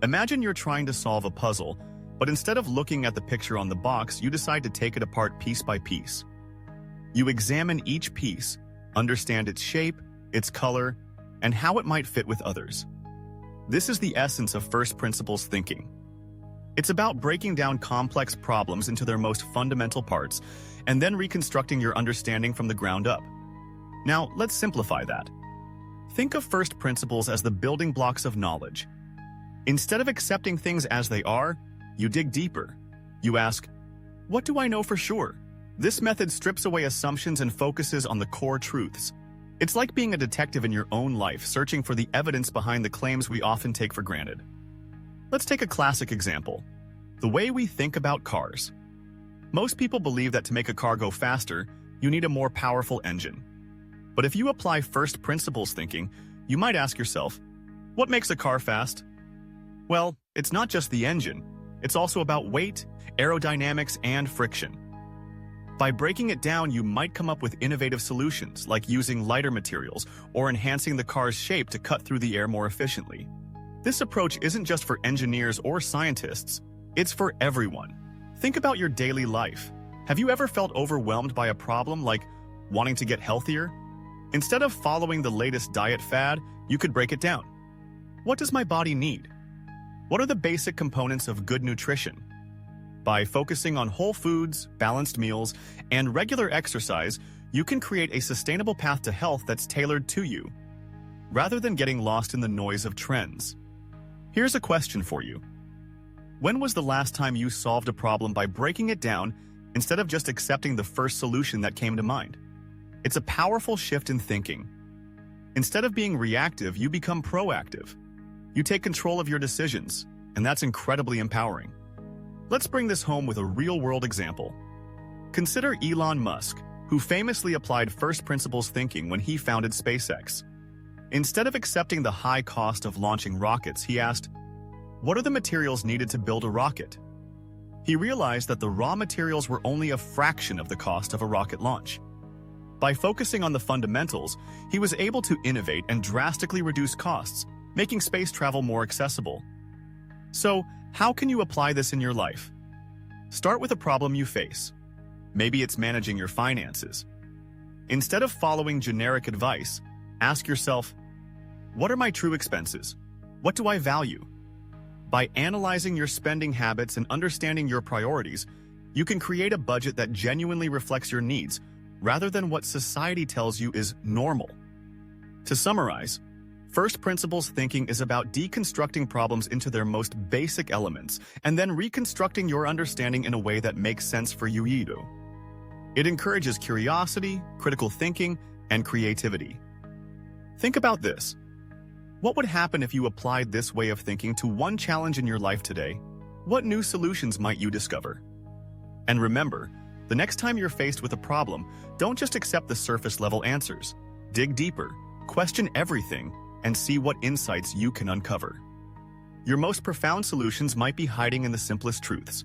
Imagine you're trying to solve a puzzle, but instead of looking at the picture on the box, you decide to take it apart piece by piece. You examine each piece, understand its shape, its color, and how it might fit with others. This is the essence of first principles thinking. It's about breaking down complex problems into their most fundamental parts and then reconstructing your understanding from the ground up. Now, let's simplify that. Think of first principles as the building blocks of knowledge. Instead of accepting things as they are, you dig deeper. You ask, what do I know for sure? This method strips away assumptions and focuses on the core truths. It's like being a detective in your own life, searching for the evidence behind the claims we often take for granted. Let's take a classic example: the way we think about cars. Most people believe that to make a car go faster, you need a more powerful engine. But if you apply first principles thinking, you might ask yourself, what makes a car fast? Well, it's not just the engine. It's also about weight, aerodynamics, and friction. By breaking it down, you might come up with innovative solutions, like using lighter materials or enhancing the car's shape to cut through the air more efficiently. This approach isn't just for engineers or scientists, it's for everyone. Think about your daily life. Have you ever felt overwhelmed by a problem like wanting to get healthier? Instead of following the latest diet fad, you could break it down. What does my body need? What are the basic components of good nutrition? By focusing on whole foods, balanced meals, and regular exercise, you can create a sustainable path to health that's tailored to you, rather than getting lost in the noise of trends. Here's a question for you. When was the last time you solved a problem by breaking it down instead of just accepting the first solution that came to mind? It's a powerful shift in thinking. Instead of being reactive, you become proactive. You take control of your decisions, and that's incredibly empowering. Let's bring this home with a real-world example. Consider Elon Musk, who famously applied first principles thinking when he founded SpaceX. Instead of accepting the high cost of launching rockets, he asked, what are the materials needed to build a rocket? He realized that the raw materials were only a fraction of the cost of a rocket launch. By focusing on the fundamentals, he was able to innovate and drastically reduce costs, making space travel more accessible. So, how can you apply this in your life? Start with a problem you face. Maybe it's managing your finances. Instead of following generic advice, ask yourself, what are my true expenses? What do I value? By analyzing your spending habits and understanding your priorities, you can create a budget that genuinely reflects your needs, rather than what society tells you is normal. To summarize, first principles thinking is about deconstructing problems into their most basic elements and then reconstructing your understanding in a way that makes sense for you. It encourages curiosity, critical thinking, and creativity. Think about this. What would happen if you applied this way of thinking to one challenge in your life today? What new solutions might you discover? And remember, the next time you're faced with a problem, don't just accept the surface-level answers. Dig deeper, question everything, and see what insights you can uncover. Your most profound solutions might be hiding in the simplest truths.